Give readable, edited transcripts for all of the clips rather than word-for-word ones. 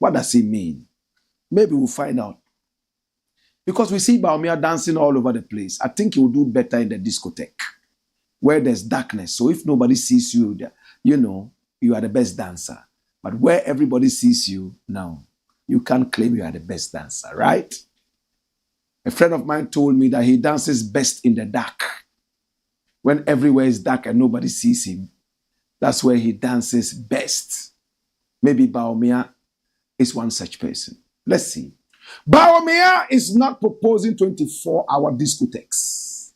What does it mean? Maybe we'll find out. Because we see BAWUMIA dancing all over the place. I think he will do better in the discotheque, where there's darkness. So if nobody sees you, you know, you are the best dancer. But where everybody sees you, now, you can't claim you are the best dancer, right? A friend of mine told me that he dances best in the dark. When everywhere is dark and nobody sees him, that's where he dances best. Maybe BAWUMIA is one such person. Let's see. BAWUMIA is not proposing 24-hour discotheques.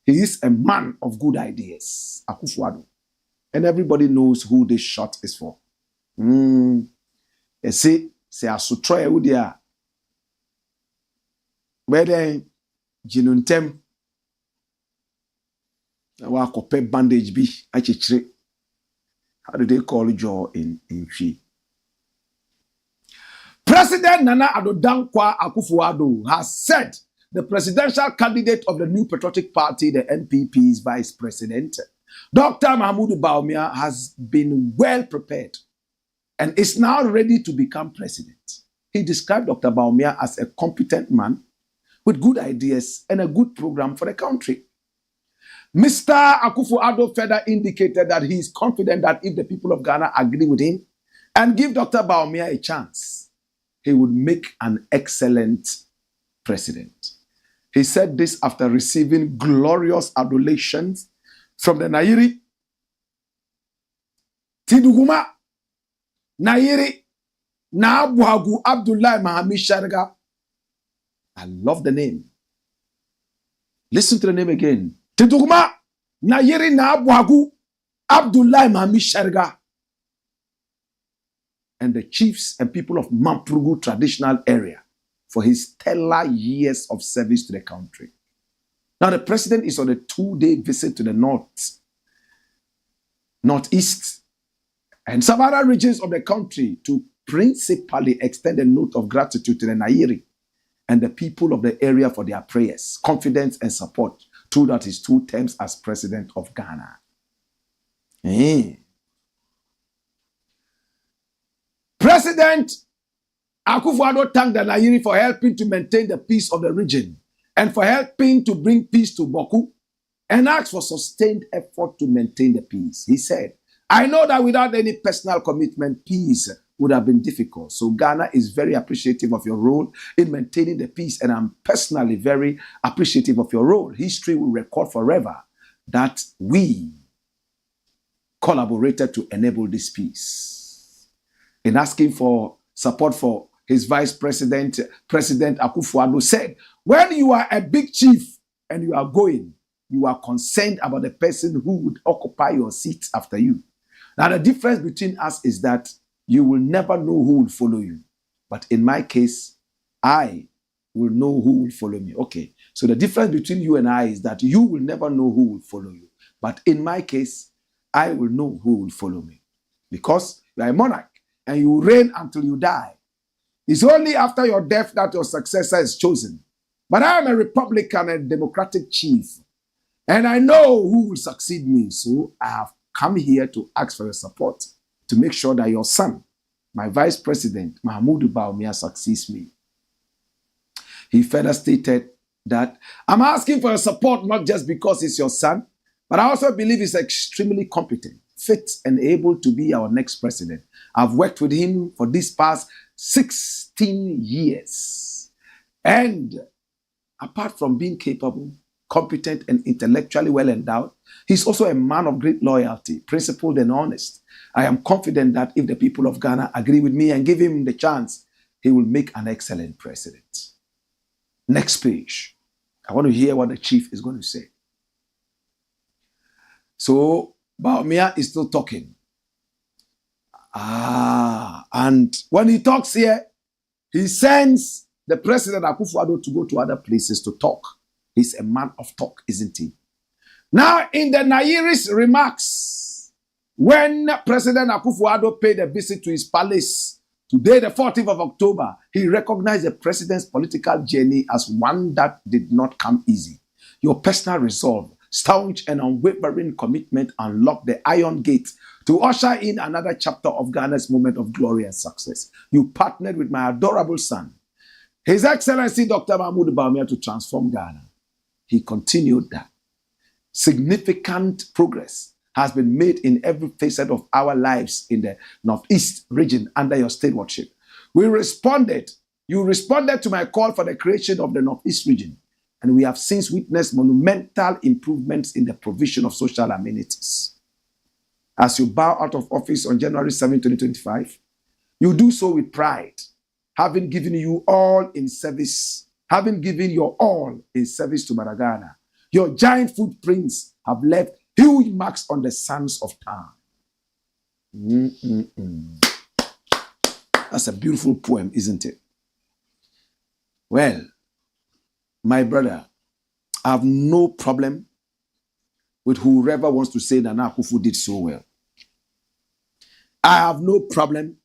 He is a man of good ideas, Akufo-Addo. And everybody knows who this shot is for. You see, say Asutroye Udia. Where then, Jinuntem. Wa kope bandage bi achichire. How do they call jaw in Twi? President Nana Addo Dankwa Akufo-Addo has said the presidential candidate of the new Patriotic Party, the NPP's vice president, Dr. BAWUMIA, has been well prepared and is now ready to become president. He described Dr. BAWUMIA as a competent man with good ideas and a good program for the country. Mr. Akufo-Addo further indicated that he is confident that if the people of Ghana agree with him and give Dr. BAWUMIA a chance, he would make an excellent president. He said this after receiving glorious adulations from the Nairi, Tiduguma, Nairi, Naabuhagu Abdullah Mahami Sharga. I love the name. Listen to the name again. Tiduguma, Nairi, Naabuhagu Abdullah Mahami Sharga. And the chiefs and people of Mamprugu traditional area for his stellar years of service to the country. Now the president is on a 2-day visit to the northeast, and some other regions of the country to principally extend a note of gratitude to the Nairi and the people of the area for their prayers, confidence, and support throughout his 2 terms as president of Ghana. President Akufo-Addo thanked the Nairi for helping to maintain the peace of the region and for helping to bring peace to Boku, and asked for sustained effort to maintain the peace. He said, I know that without any personal commitment, peace would have been difficult. So Ghana is very appreciative of your role in maintaining the peace, and I'm personally very appreciative of your role. History will record forever that we collaborated to enable this peace. In asking for support for his vice president, President Akufo-Addo said, when you are a big chief and you are going, you are concerned about the person who would occupy your seat after you. Now, the difference between us is that you will never know who will follow you. But in my case, I will know who will follow me. Okay, so the difference between you and I is that you will never know who will follow you. But in my case, I will know who will follow me. Because you are a monarch and you will reign until you die. It's only after your death that your successor is chosen. But I am a Republican and Democratic chief, and I know who will succeed me. So I have come here to ask for your support to make sure that your son, my vice president, BAWUMIA, succeeds me. He further stated that I'm asking for your support not just because he's your son, but I also believe he's extremely competent, fit, and able to be our next president. I've worked with him for these past 16 years. And apart from being capable, competent, and intellectually well endowed, he's also a man of great loyalty, principled, and honest. I am confident that if the people of Ghana agree with me and give him the chance, he will make an excellent president. Next page. I want to hear what the chief is going to say. So, BAWUMIA is still talking. And when he talks here, he sends the president Akufo-Addo to go to other places to talk. He's a man of talk, isn't he? Now, in the Nairi's remarks, when President Akufo-Addo paid a visit to his palace today, the 14th of October, he recognized the president's political journey as one that did not come easy. Your personal resolve staunch and unwavering commitment unlocked the iron gate to usher in another chapter of Ghana's moment of glory and success. You partnered with my adorable son, His Excellency Dr. Mahmoud BAWUMIA, to transform Ghana. He continued that. Significant progress has been made in every facet of our lives in the Northeast region under your stewardship. You responded to my call for the creation of the Northeast region, and we have since witnessed monumental improvements in the provision of social amenities. As you bow out of office on January 7, 2025, you do so with pride, having given your all in service to Ghana. Your giant footprints have left huge marks on the sands of time. That's a beautiful poem, isn't it? Well, my brother, I have no problem with whoever wants to say that Nana Akufo did so well. I have no problem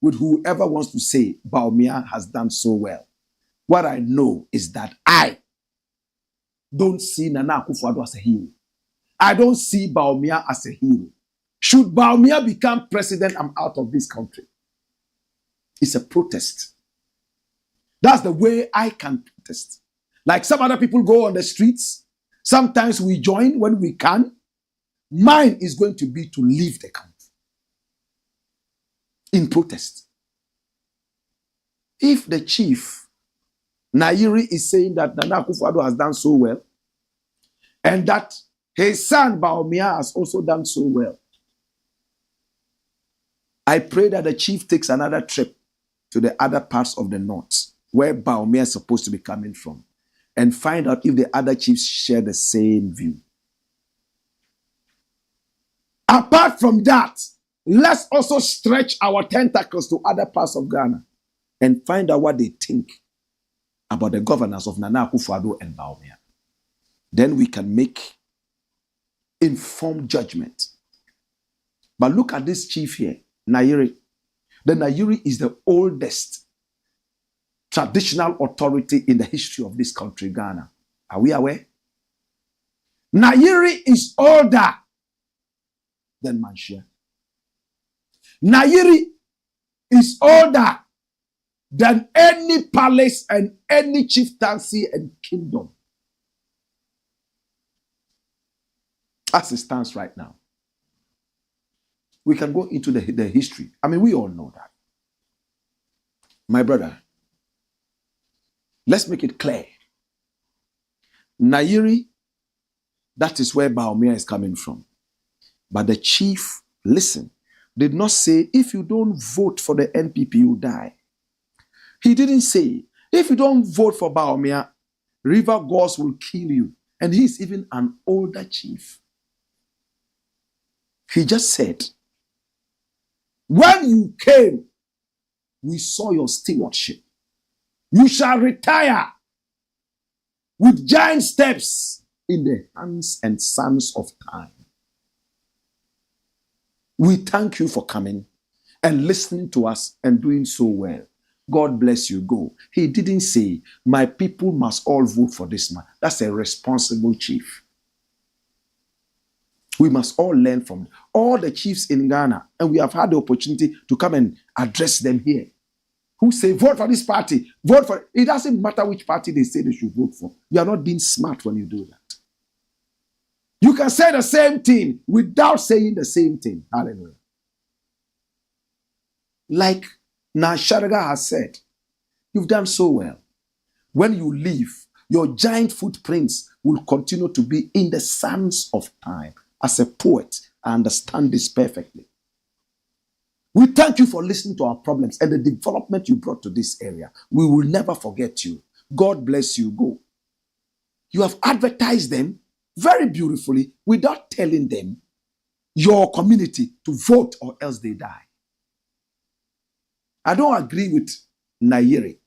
with whoever wants to say BAWUMIA has done so well. What I know is that I don't see Nana Akufo-Addo as a hero. I don't see BAWUMIA as a hero. Should BAWUMIA become president, I'm out of this country. It's a protest. That's the way I can protest. Like some other people go on the streets. Sometimes we join when we can. Mine is going to be to leave the country in protest. If the chief, Nairi, is saying that Nana Akufo-Addo has done so well, and that his son BAWUMIA has also done so well, I pray that the chief takes another trip to the other parts of the north, where BAWUMIA is supposed to be coming from, and find out if the other chiefs share the same view. Apart from that, let's also stretch our tentacles to other parts of Ghana and find out what they think about the governance of Nana Akufo-Addo and BAWUMIA. Then we can make informed judgment. But look at this chief here, Nairi. The Nairi is the oldest traditional authority in the history of this country, Ghana. Are we aware? Nairi is older than Manshia. Nairi is older than any palace and any chieftaincy and kingdom. As it stands right now. We can go into the history. I mean, we all know that. My brother, let's make it clear. Nairi, that is where BAWUMIA is coming from. But the chief, listen, did not say, if you don't vote for the NPP, you die. He didn't say, if you don't vote for BAWUMIA, river gods will kill you. And he's even an older chief. He just said, when you came, we saw your stewardship. You shall retire with giant steps in the hands and sons of time. We thank you for coming and listening to us and doing so well. God bless you, go. He didn't say, my people must all vote for this man. That's a responsible chief. We must all learn from all the chiefs in Ghana, and we have had the opportunity to come and address them here, who say, vote for this party, vote for it. It doesn't matter which party they say they should vote for. You are not being smart when you do that. You can say the same thing without saying the same thing. Hallelujah. Like Nasharaga has said, you've done so well. When you leave, your giant footprints will continue to be in the sands of time. As a poet, I understand this perfectly. We thank you for listening to our problems and the development you brought to this area. We will never forget you. God bless you. Go. You have advertised them very beautifully without telling them, your community, to vote or else they die. I don't agree with Nairi.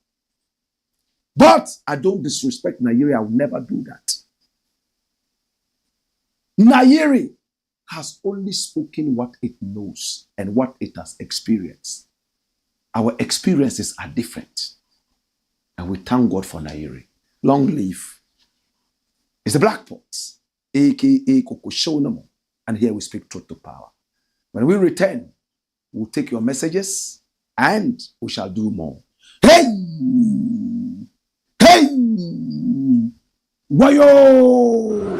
But I don't disrespect Nairi. I will never do that. Nairi has only spoken what it knows and what it has experienced. Our experiences are different. And we thank God for Nairi. Long live. It's the Blakk Pots. aka Kokoshonomo. And here we speak truth to power. When we return, we'll take your messages and we shall do more. Hey! Hey! Wayo!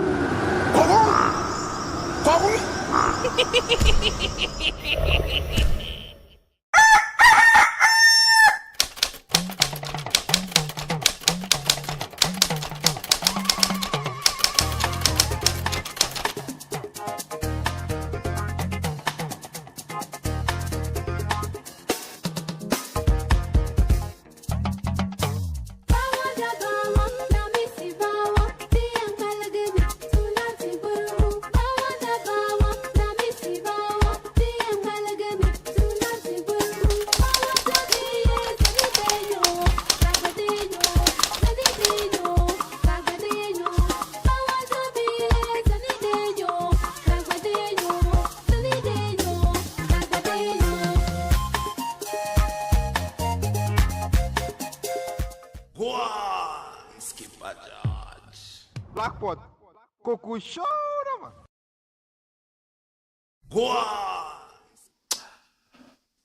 Blackpot, Kokusho,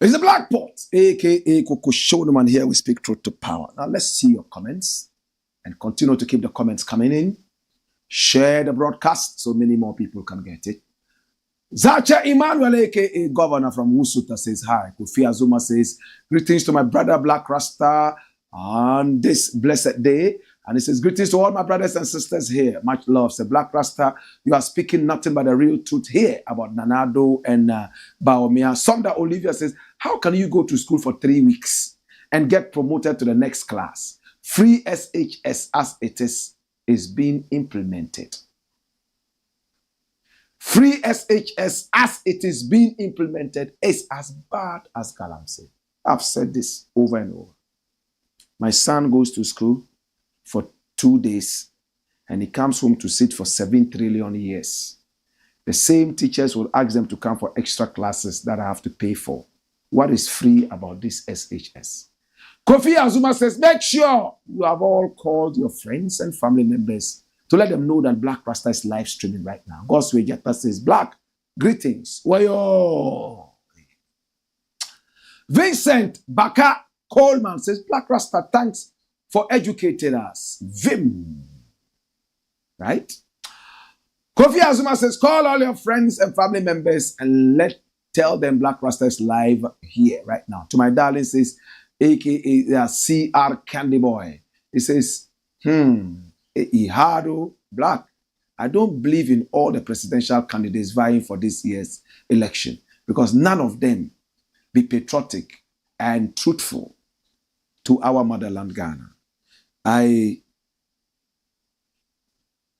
It's the Black Pot, aka Kokoshonoman. Here we speak truth to power. Now let's see your comments and continue to keep the comments coming in. Share the broadcast so many more people can get it. Zacha Emmanuel, aka Governor from Wusuta, says hi. Kofi Azuma says greetings to my brother Blakk Rasta on this blessed day. And he says, greetings to all my brothers and sisters here. Much love. Say, Blakk Rasta, you are speaking nothing but the real truth here about Nanado and BAWUMIA. Sonda Olivia says, how can you go to school for 3 weeks and get promoted to the next class? Free SHS as it is being implemented. Free SHS as it is being implemented is as bad as Galamsey. I've said this over and over. My son goes to school for 2 days and he comes home to sit for 7 trillion years. The same teachers will ask them to come for extra classes that I have to pay for. What is free about this SHS? Kofi Azuma says, make sure you have all called your friends and family members to let them know that Blakk Rasta is live streaming right now. Goswe Jetta says, Blakk, greetings. Wayo. Vincent Baka Coleman says, Blakk Rasta, thanks for educating us. Vim. Right? Kofi Azuma says, call all your friends and family members and tell them Blakk Rasta is live here right now. To my darling says, aka CR Candy Boy. He says, Ihado Blakk, I don't believe in all the presidential candidates vying for this year's election because none of them be patriotic and truthful to our motherland Ghana. I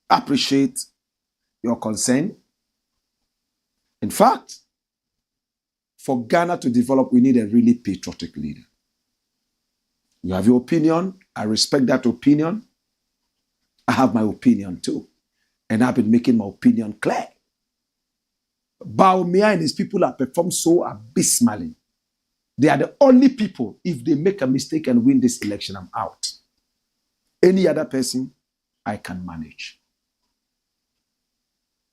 appreciate your concern. In fact, for Ghana to develop, we need a really patriotic leader. You have your opinion. I respect that opinion. I have my opinion too. And I've been making my opinion clear. BAWUMIA and his people have performed so abysmally. They are the only people, if they make a mistake and win this election, I'm out. Any other person, I can manage.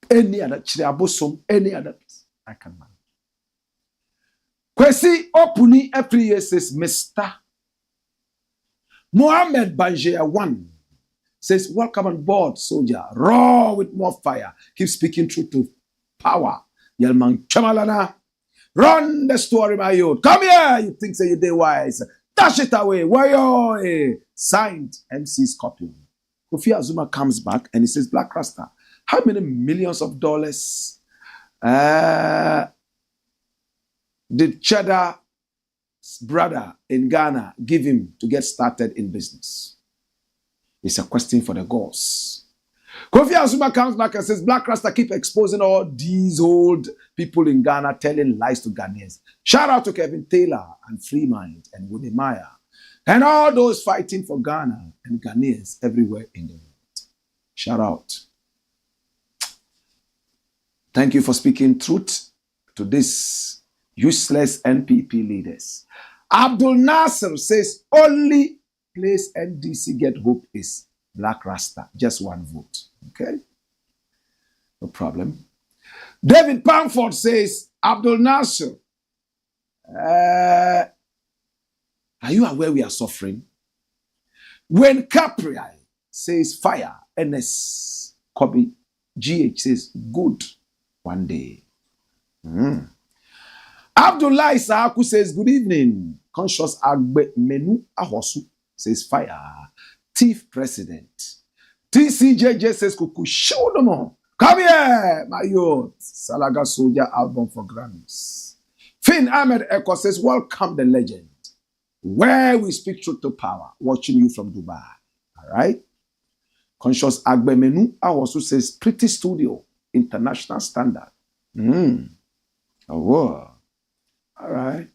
Any other, any other person, I can manage. Kwesi Opuni every year says, Mr. Mohammed Banjea 1 says, welcome on board, soldier. Raw with more fire. Keep speaking truth to power. Yelman Chamalana. Run the story, my youth. Come here. You think so you did wise. Dash it away. Wayo. Signed MC Scorpion. Kofi Azuma comes back and he says, Blakk Rasta, how many millions of dollars did Cheddar brother in Ghana give him to get started in business? It's a question for the gods. Kofi Azuma comes back and says, Blakk Rasta keep exposing all these old people in Ghana telling lies to Ghanaians. Shout out to Kevin Taylor and Freemind and Winnie Maya and all those fighting for Ghana and Ghanaians everywhere in the world. Shout out. Thank you for speaking truth to this useless NPP leaders. Abdul Nasser says, only place NDC get hope is Blakk Rasta. Just one vote. Okay? No problem. David Pamford says, Abdul Nasser, are you aware we are suffering? When Capri says fire, NS Kobe GH says good one day. Abdullah Isaaku says good evening. Conscious Agbe Menu Ahosu says fire. Thief president. TCJJ says Kuku show them on. Come here, my youth. Salaga Soldier album for Grammys. Finn Ahmed Eko says welcome the legend. Where we speak truth to power. Watching you from Dubai. All right. Conscious Agbe Menu also says pretty studio. International standard. Oh, wow. All right.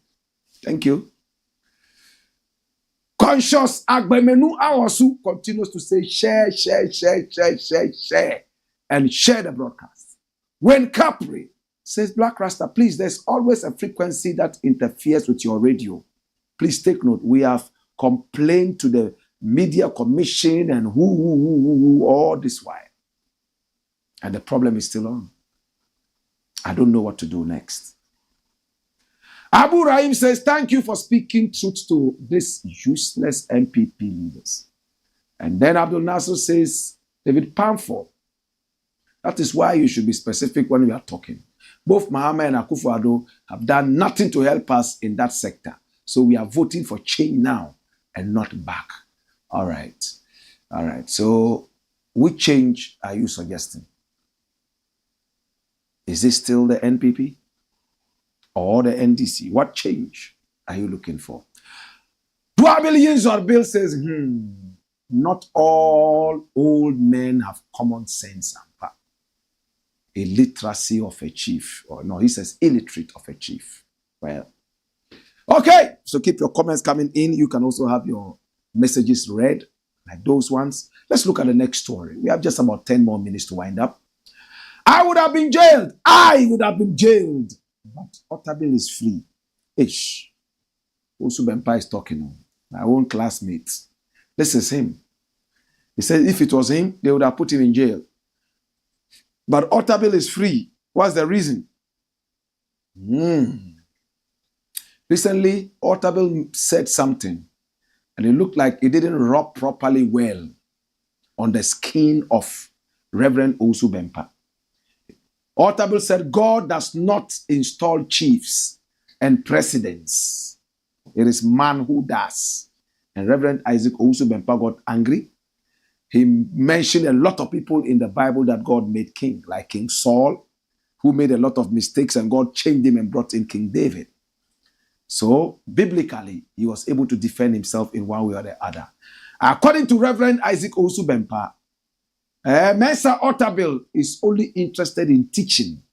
Thank you. Conscious Agbe Menu also continues to say share, and share the broadcast. When Capri says Black Rasta, please, there's always a frequency that interferes with your radio. Please take note. We have complained to the Media Commission and who all this while. And the problem is still on. I don't know what to do next. Abu Rahim says, thank you for speaking truth to these useless MPP leaders. And then Abdul Nasser says, David Pamford, that is why you should be specific when we are talking. Both Mahama and Akufo-Addo have done nothing to help us in that sector. So we are voting for change now and not back. All right. All right. So which change are you suggesting? Is this still the NPP or the NDC? What change are you looking for? Bill says, not all old men have common sense and illiteracy of a chief. Or no, he says illiterate of a chief. Well, okay. So keep your comments coming in. You can also have your messages read, like those ones. Let's look at the next story. We have just about 10 more minutes to wind up. I would have been jailed. I would have been jailed. But OTABIL is free. Ish. Owusu-Bempah is talking. My own classmates. This is him. He said if it was him, they would have put him in jail. But OTABIL is free. What's the reason? Recently, OTABIL said something, and it looked like it didn't rub properly well on the skin of Reverend Owusu-Bempah. OTABIL said God does not install chiefs and presidents. It is man who does. And Reverend Isaac Owusu-Bempah got angry. He mentioned a lot of people in the Bible that God made king, like King Saul, who made a lot of mistakes, and God changed him and brought in King David. So, biblically, he was able to defend himself in one way or the other. According to Reverend Isaac Owusu-Bempah, Mensa OTABIL is only interested in teaching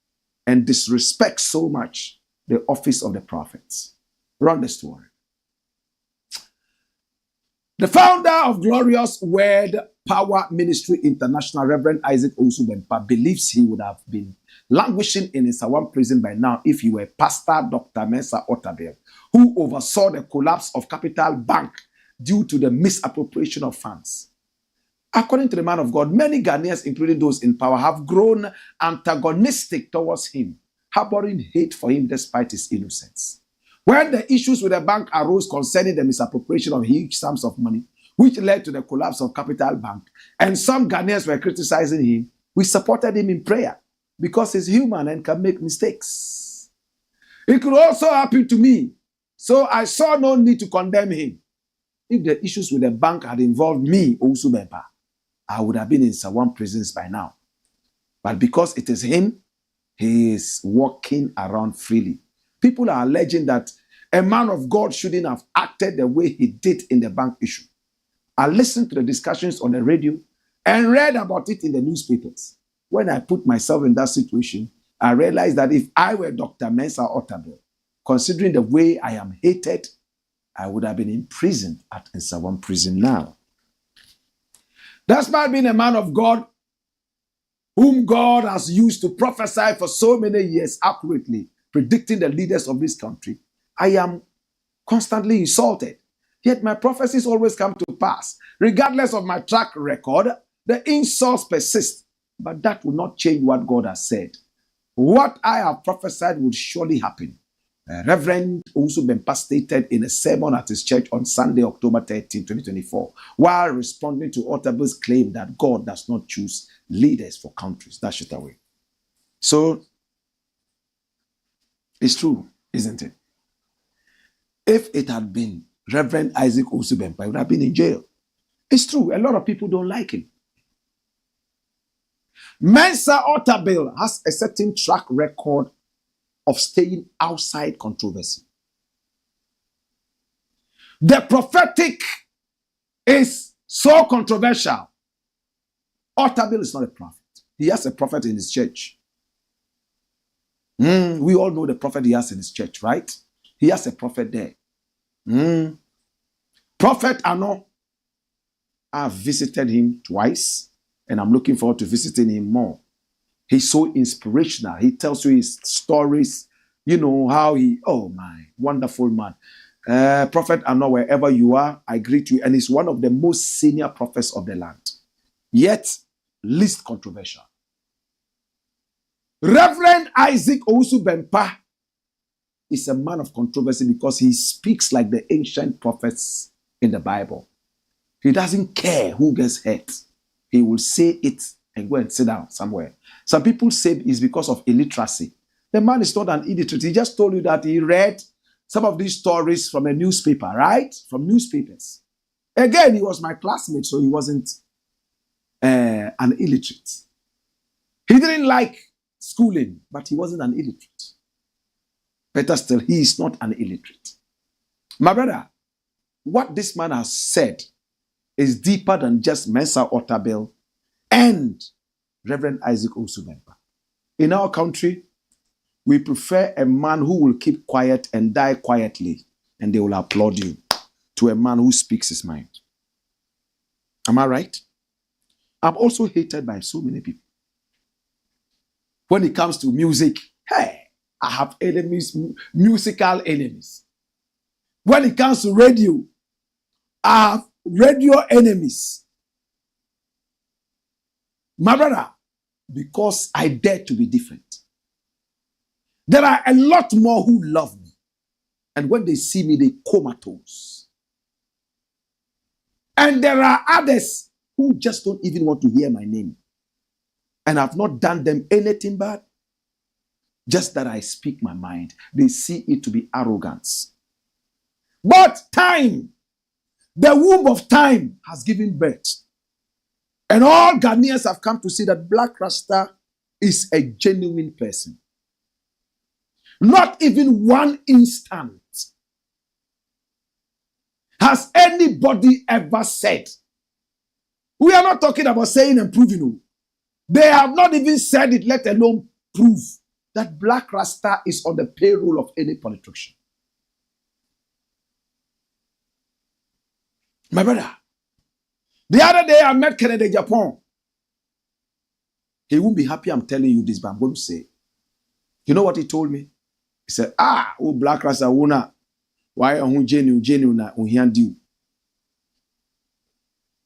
and disrespects so much the office of the prophets. Run the story. The founder of Glorious Word Power Ministry International, Reverend Isaac Owusu-Bempah, believes he would have been languishing in his Nsawam prison by now if he were Pastor Dr. Mensa OTABIL, who oversaw the collapse of Capital Bank due to the misappropriation of funds. According to the man of God, many Ghanaians, including those in power, have grown antagonistic towards him, harboring hate for him despite his innocence. When the issues with the bank arose concerning the misappropriation of huge sums of money, which led to the collapse of Capital Bank, and some Ghanaians were criticizing him, we supported him in prayer because he's human and can make mistakes. It could also happen to me, so I saw no need to condemn him. If the issues with the bank had involved me, Owusu-Bempah, I would have been in Nsawam prisons by now. But because it is him, he is walking around freely. People are alleging that a man of God shouldn't have acted the way he did in the bank issue. I listened to the discussions on the radio and read about it in the newspapers. When I put myself in that situation, I realized that if I were Dr. Mensa OTABIL, considering the way I am hated, I would have been imprisoned at Nsawam prison now. Despite being a man of God, whom God has used to prophesy for so many years accurately, predicting the leaders of this country, I am constantly insulted. Yet my prophecies always come to pass. Regardless of my track record, the insults persist. But that will not change what God has said. What I have prophesied will surely happen. Reverend Owusu-Bempah stated in a sermon at his church on Sunday, October 13, 2024, while responding to OTABIL's claim that God does not choose leaders for countries. Dash it away. So, it's true, isn't it? If it had been Reverend Isaac Owusu-Bempah, he would have been in jail. It's true, a lot of people don't like him. Mensa OTABIL has a certain track record of staying outside controversy. The prophetic is so controversial. OTABIL is not a prophet. He has a prophet in his church. We all know the prophet he has in his church, right? He has a prophet there. Prophet Anno, I've visited him twice, and I'm looking forward to visiting him more. He's so inspirational. He tells you his stories, you know, how he, oh my, wonderful man. Prophet Anno, wherever you are, I greet you. And he's one of the most senior prophets of the land, yet least controversial. Reverend Isaac Owusu-Bempah is a man of controversy because he speaks like the ancient prophets in the Bible. He doesn't care who gets hurt. He will say it and go and sit down somewhere. Some people say it's because of illiteracy. The man is not an illiterate. He just told you that he read some of these stories from a newspaper, right? From newspapers. Again, he was my classmate, so he wasn't an illiterate. He didn't like schooling, but he wasn't an illiterate. Better still, he is not an illiterate. My brother, what this man has said is deeper than just Mensa OTABIL and Reverend Isaac Owusu-Bempah. In our country, we prefer a man who will keep quiet and die quietly, and they will applaud you, to a man who speaks his mind. Am I right? I'm also hated by so many people. When it comes to music, hey, I have enemies, musical enemies. When it comes to radio, I have radio enemies. My brother, because I dare to be different. There are a lot more who love me. And when they see me, they comatose. And there are others who just don't even want to hear my name. And I've not done them anything bad. Just that I speak my mind. They see it to be arrogance. But time, the womb of time has given birth. And all Ghanaians have come to see that Blakk Rasta is a genuine person. Not even one instant has anybody ever said. We are not talking about saying and proving. They have not even said it, let alone prove that Blakk Rasta is on the payroll of any politician. My brother, the other day I met Kennedy Japan. He won't be happy I'm telling you this, but I'm going to say. You know what he told me? He said, oh, Blakk Rasta wona. Why are you genuine na unhiandiu?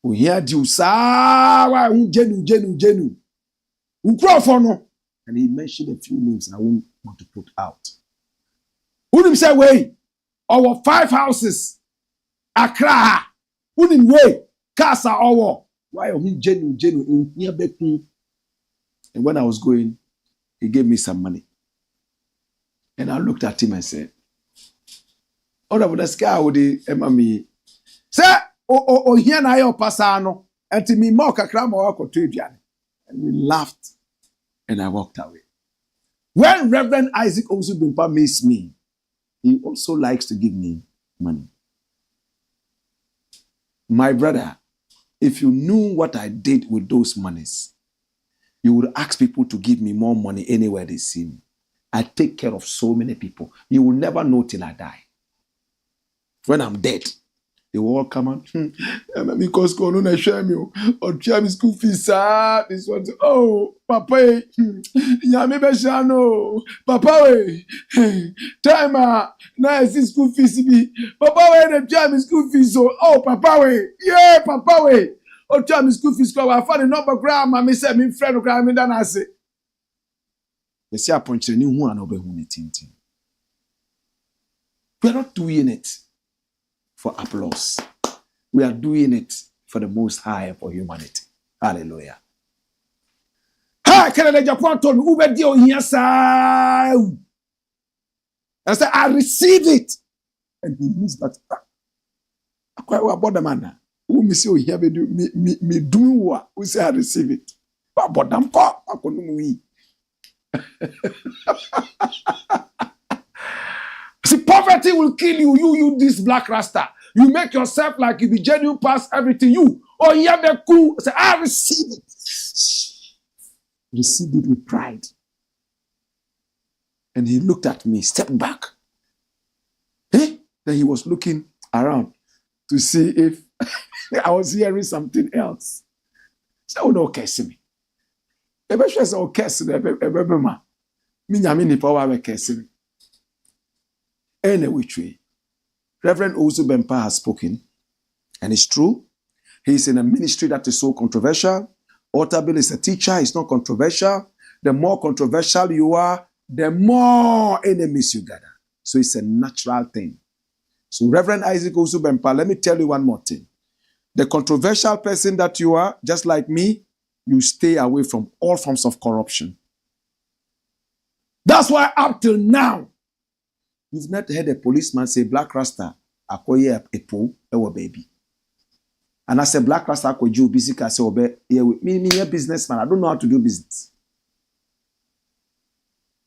Unhiandiu sa why are genuine? Uncrofono. And he mentioned a few names I won't want to put out. Who say way? Our 5 houses. Accra. Who way? Casa our. Why are you genuine? And when I was going, he gave me some money. And I looked at him and said, "Oh, the sky would the emami. Say, oh, here na yo pasano. And me more kakra mo wako to Indian." And we laughed. And I walked away. When Reverend Isaac Owusu-Bempah meets me, he also likes to give me money. My brother, if you knew what I did with those monies, you would ask people to give me more money anywhere they see me. I take care of so many people. You will never know till I die. When I'm dead, they will all come out. Because Kono share me or share me school fees. This one, oh, Papa, Yami Beshano, Papa, time now is school fees. Papa, they share me school fees. Oh, Papa, yeah, Papa. O tell me school fees go. I find the number grandma. Me say me friend grandma me dan ase. You see, I punch ni who an obehu ni tintin. We are not doing it for applause. We are doing it for the Most High, for humanity. Hallelujah. Hi, Canada Japan told me, Ube dio hiasa. I said, I receive it. And he means that. I quite about the man. Who me say, here me do what? We say, I receive it. But them call, I couldn't we. See, poverty will kill you. You this black Rasta. You make yourself like you be genuine past everything. You, oh, yeah, be cool. Say, I receive it. Received it with pride. And he looked at me, stepped back. Then he was looking around to see if I was hearing something else. So, oh, no, curse me. Ebe she say, oh, curse me. Ebe ma. Me nyame ni power we curse me. Any which way. Reverend Owusu-Bempah has spoken, and it's true. He's in a ministry that is so controversial. OTABIL is a teacher, it's not controversial. The more controversial you are, the more enemies you gather. So it's a natural thing. So Reverend Isaac Owusu-Bempah, let me tell you one more thing. The controversial person that you are, just like me, you stay away from all forms of corruption. That's why up till now, you've not heard a policeman say, Black Rasta, akoye a po, ewa baby. And I said, Black Rasta, akoye busy, I say, obe, me a businessman, I don't know how to do business.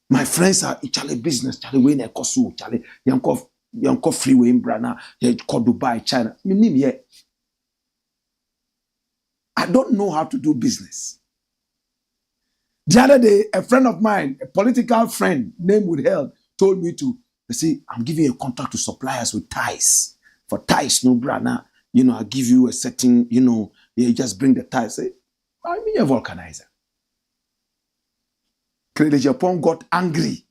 My friends are Charlie business, Charlie Wayne, Kosu, Charlie, Yanko Freeway in Brana, called Dubai, China. I don't know how to do business. The other day, a friend of mine, a political friend named Woodheld, told me to, see, I'm giving you a contract to supply us with ties. For ties, no brana, I'll give you a setting, you just bring the ties. Say, I'm a vulcanizer. Credit Japan got angry.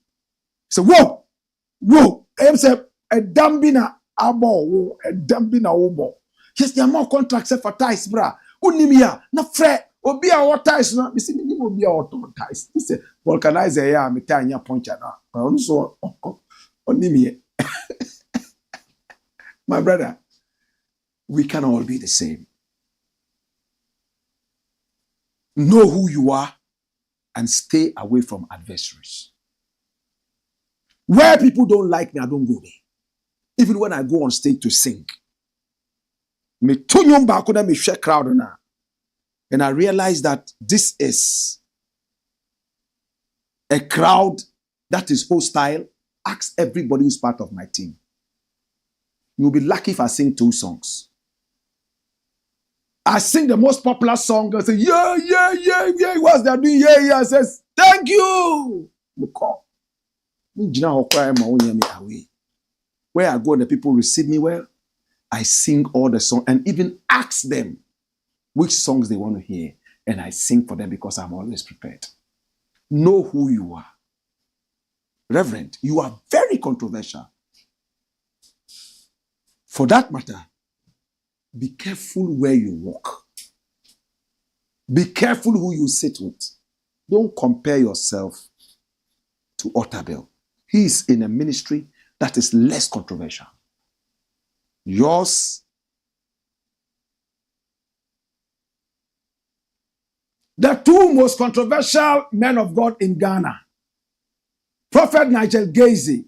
So, whoa, I said, a dambina abo, a dambina obo. Yes, there are more contracts for ties, bra. Unimia, na fre, obi a what ties, na, me see, me obi a what ties. This is vulcanizer, yeah, me tanya puncher na. Also, my brother, we can all be the same. Know who you are and stay away from adversaries. Where people don't like me, I don't go there. Even when I go on stage to sing. Me tunyum bakuda me share crowd na. And I realize that this is a crowd that is hostile. Ask everybody who's part of my team. You'll be lucky if I sing 2 songs. I sing the most popular song. I say, yeah. What's that doing? Yeah. I says, thank you. Where I go and the people receive me well, I sing all the songs and even ask them which songs they want to hear. And I sing for them because I'm always prepared. Know who you are. Reverend, you are very controversial. For that matter, be careful where you walk. Be careful who you sit with. Don't compare yourself to OTABIL. He is in a ministry that is less controversial. Yours. The 2 most controversial men of God in Ghana, Prophet Nigel Gazy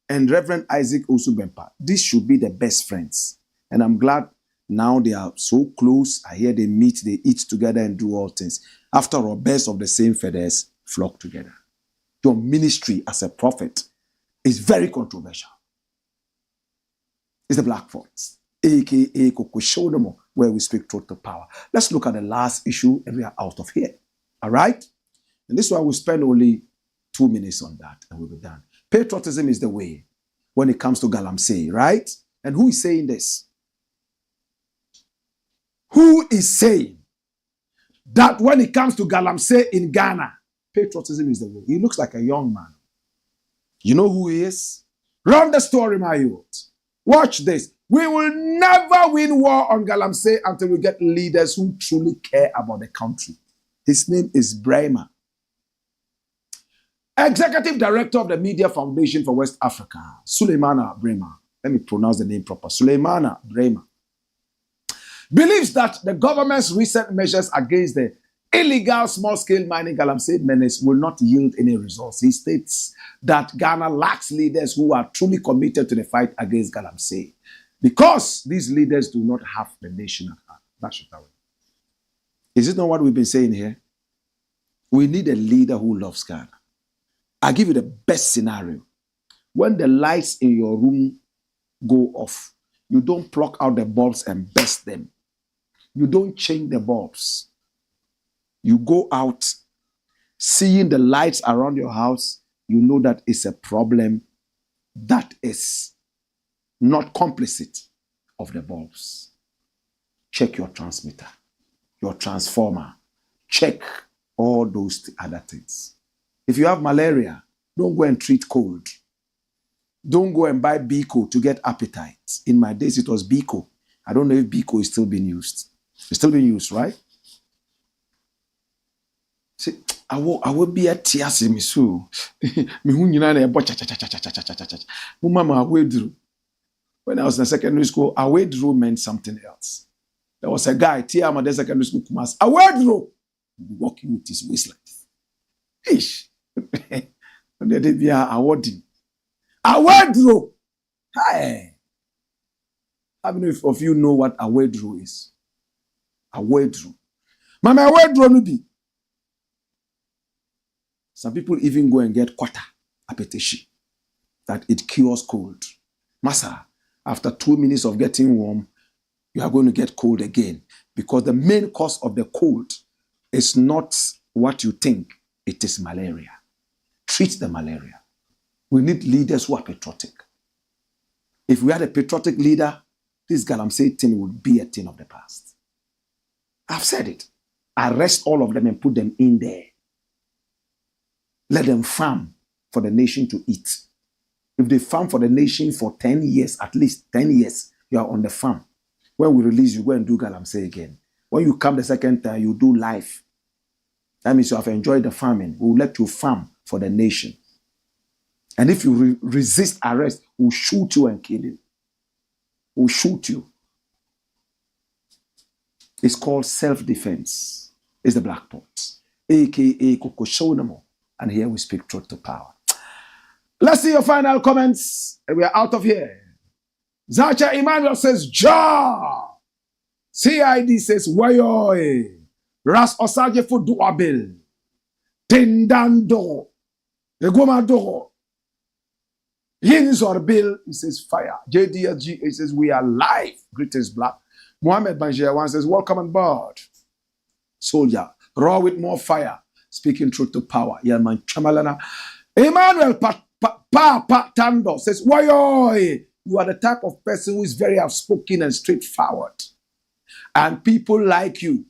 and Reverend Isaac Owusu-Bempah. These should be the best friends. And I'm glad now they are so close. I hear they meet, they eat together and do all things. After all, birds of the same feathers flock together. Your ministry as a prophet is very controversial. It's the Black Forts, aka Kokoshodomo, where we speak truth to power. Let's look at the last issue and we are out of here. All right? And this one we'll spend only 2 minutes on that and we'll be done. Patriotism is the way when it comes to Galamsey, right? And who is saying this? Who is saying that when it comes to Galamsey in Ghana, patriotism is the way? He looks like a young man. You know who he is? Run the story, my youth. Watch this. We will never not win war on Galamsey until we get leaders who truly care about the country. His name is Brema. Executive Director of the Media Foundation for West Africa, Suleimana Brema. Let me pronounce the name proper. Suleimana Brema believes that the government's recent measures against the illegal small-scale mining Galamsey menace will not yield any results. He states that Ghana lacks leaders who are truly committed to the fight against Galamsey because these leaders do not have the nation at heart. That's what Is it not what we've been saying here? We need a leader who loves Ghana. I'll give you the best scenario. When the lights in your room go off, you don't pluck out the bulbs and burst them. You don't change the bulbs. You go out, seeing the lights around your house, you know that it's a problem that is not complicit of the bulbs. Check your transmitter, your transformer. Check all those other things. If you have malaria, don't go and treat cold. Don't go and buy Biko to get appetite. In my days, it was Biko. I don't know if Biko is still being used. It's still being used, right? See, I will be a tiasi misu. When I was in secondary school, a wedro meant something else. There was a guy, Tiama, the secondary school, Kumas, a wedro, walking with his waist like this. Ish. They did be awarding. A wedro. Hi. How many of you know what a wedro is? A wedro. Mama, a wedro no be. Some people even go and get quarter apetition, that it cures cold. Massa, after 2 minutes of getting warm, you are going to get cold again, because the main cause of the cold is not what you think, it is malaria. Treat the malaria. We need leaders who are patriotic. If we had a patriotic leader, this Galamsey thing would be a thing of the past. I've said it. Arrest all of them and put them in there. Let them farm for the nation to eat. If they farm for the nation for 10 years, at least 10 years, you are on the farm. When we release, you go and do Galamsey again. When you come the second time, you do life. That means you have enjoyed the farming. We will let you farm for the nation. And if you resist arrest, we'll shoot you and kill you. We'll shoot you. It's called self-defense. It's the Black Pot, a.k.a. Kokoshonamo. And here we speak truth to power. Let's see your final comments. And we are out of here. Zacha Emmanuel says, Ja. CID says, Wayoy. Ras Osaje for OTABIL. Tindando. Egomado. Yins or Bill, he says, fire. JDSG, he says, we are live. Greetings, Blakk. Mohammed Banjir says, welcome on board. Soldier, raw with more fire. Speaking truth to power. Yelman Chamalana. Emmanuel Tando says, Wayoy. You are the type of person who is very outspoken and straightforward. And people like you.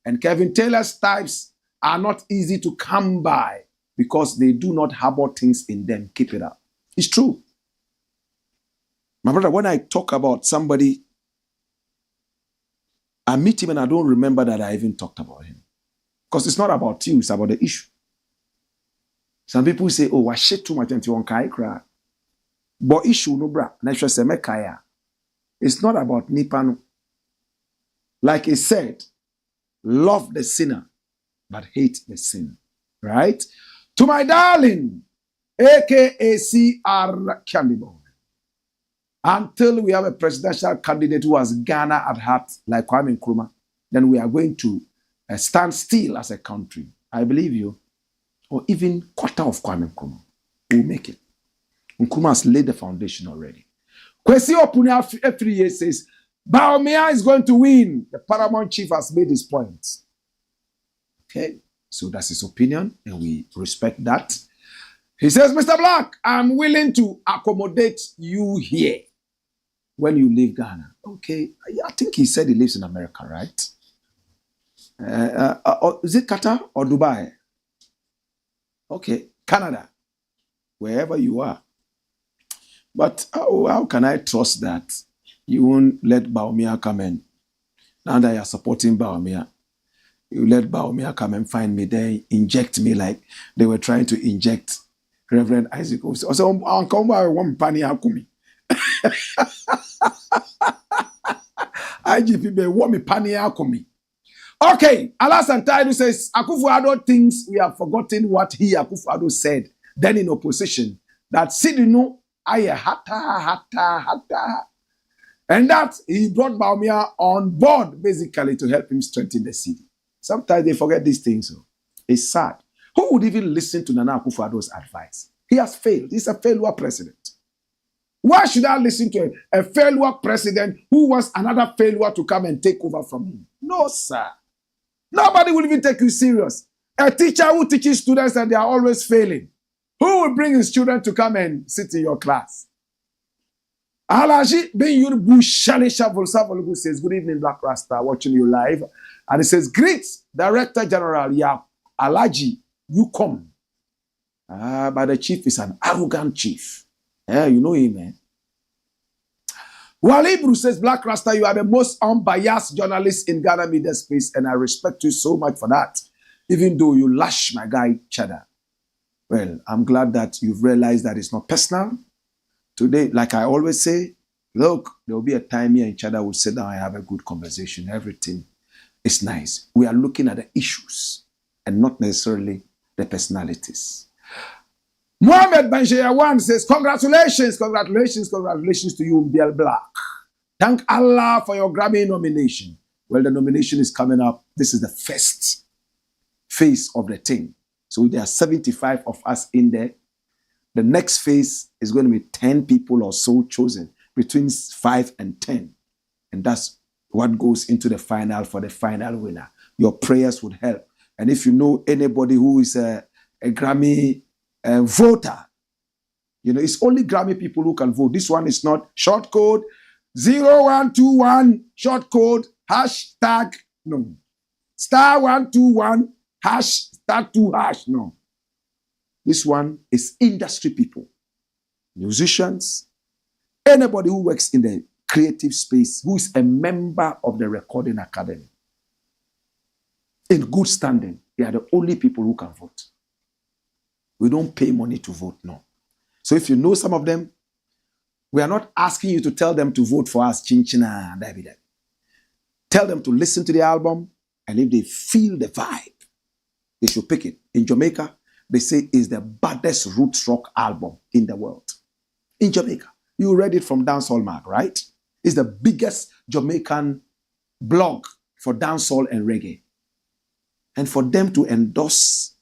And Kevin Taylor's types are not easy to come by because they do not harbor things in them. Keep it up. It's true. My brother, when I talk about somebody, I meet him and I don't remember that I even talked about him. Because it's not about you, it's about the issue. Some people say, oh, I shit too much and you won't cry. But issue no bra. It's not about Nipano. Like he said, love the sinner, but hate the sin. Right? To my darling, aka CR Candibo. Until we have a presidential candidate who has Ghana at heart, like Kwame Nkrumah, then we are going to stand still as a country. I believe you. Or even quarter of Kwame Nkrumah. We'll make it. Nkrumah has laid the foundation already. Kwesi Opunia every year says, BAWUMIA is going to win. The paramount chief has made his point. Okay, so that's his opinion, and we respect that. He says, Mr. Blakk, I'm willing to accommodate you here when you leave Ghana. Okay, I think he said he lives in America, right? Is it Qatar or Dubai? Okay, Canada, wherever you are. But how can I trust that You won't let BAWUMIA come in. Now that you're supporting BAWUMIA, you let BAWUMIA come and find me there, inject me like they were trying to inject Reverend Isaac. So, Uncle, one penny akumi. IGP, one penny akumi. Okay, Alasan Taidu says, Akufo-Addo thinks we have forgotten what Akufo-Addo said then in opposition. That Sidino, aye, hata. And that he brought BAWUMIA on board basically to help him strengthen the city. Sometimes they forget these things. So it's sad. Who would even listen to Nana Akufo-Addo's advice? He has failed. He's a failure president. Why should I listen to a failure president who wants another failure to come and take over from him? No, sir. Nobody will even take you serious. A teacher who teaches students and they are always failing. Who will bring his children to come and sit in your class? Alaji Ben Yurbu Shalisha Volsavolugu says, good evening, Blakk Rasta, watching you live. And he says, great Director General, yeah, Alaji, you come. But the chief is an arrogant chief. Yeah, you know him, man. Walibru says, Blakk Rasta, you are the most unbiased journalist in Ghana media space, and I respect you so much for that, even though you lash my guy Cheddar. Well, I'm glad that you've realized that it's not personal. Today, like I always say, look, there will be a time here in Cheddar will sit down and have a good conversation. Everything is nice. We are looking at the issues and not necessarily the personalities. Mohammed Banjayawan says, congratulations to you, Blakk. Thank Allah for your Grammy nomination. Well, the nomination is coming up. This is the first phase of the thing. So there are 75 of us in there. The next phase is going to be 10 people or so chosen, between 5 and 10. And that's what goes into the final for the final winner. Your prayers would help. And if you know anybody who is a Grammy voter, you know, it's only Grammy people who can vote. This one is not short code 0121 short code hashtag no *121 #2# no. This one is industry people, musicians, anybody who works in the creative space, who is a member of the Recording Academy. In good standing, they are the only people who can vote. We don't pay money to vote, no. So if you know some of them, we are not asking you to tell them to vote for us, chinchina and david. Tell them to listen to the album, and if they feel the vibe, they should pick it. In Jamaica, they say it's the baddest roots rock album in the world. In Jamaica. You read it from Dancehall Mag, right? It's the biggest Jamaican blog for dancehall and reggae. And for them to endorse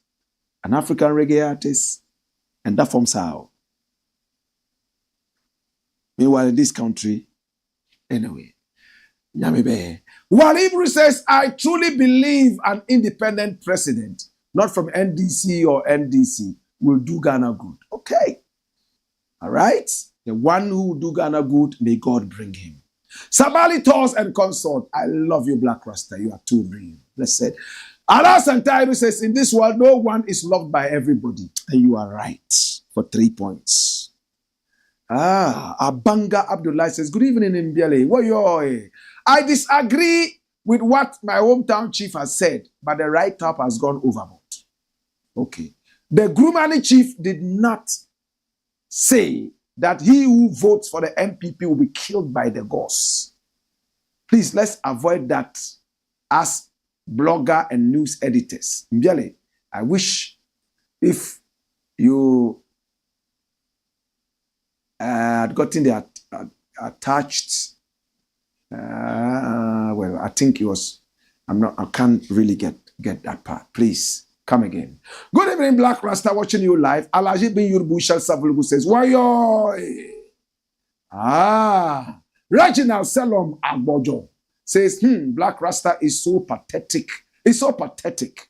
an African reggae artist, and that forms how. Meanwhile, in this country, anyway. Walibru says, I truly believe an independent president, not from NDC or NDC, will do Ghana good. Okay. All right. The one who will do Ghana good, may God bring him. Sabali Tours and Consort, I love you, Blakk Rasta. You are too real. Blessed. Allah Santairu says, in this world, no one is loved by everybody. And you are right for 3 points. Abanga Abdullah says, good evening, Mbiale. I disagree with what my hometown chief has said, but the write-up has gone overboard. Okay. The Grumani chief did not say that he who votes for the MPP will be killed by the ghosts. Please, let's avoid that as blogger and news editors. Mbiale, I wish if you had gotten the attached, well, I think it was, I can't really get that part. Please, come again. Good evening, Blakk Rasta, watching you live. Alaji bin Yurbu Shal Savulgu says, Wayo! Reginald Selom Agbojo says, Blakk Rasta is so pathetic. It's so pathetic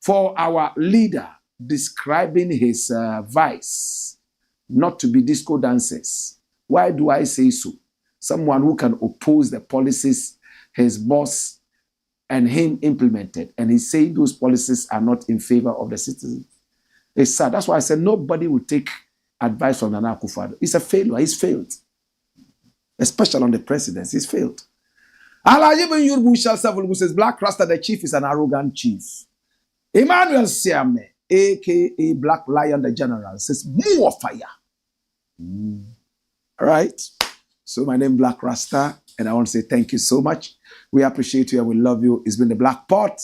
for our leader describing his vice not to be disco dancers. Why do I say so? Someone who can oppose the policies his boss and him implemented, and he's saying those policies are not in favor of the citizens. It's sad. That's why I said nobody will take advice from Nana Akufo-Addo. It's a failure. He's failed. especially on the presidency. He's failed. Alajiben Yorubu Shall Savulugu says, Black Rasta, the chief, is an arrogant chief. Emmanuel Siame, aka Black Lion, the general, says, more fire. All right. So my name is Black Rasta, and I want to say thank you so much. We appreciate you and we love you. It's been the Black Pot,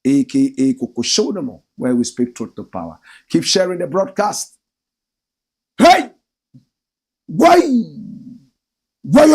aka Kokoshonomo, where we speak truth to power. Keep sharing the broadcast. Hey! Why? Why?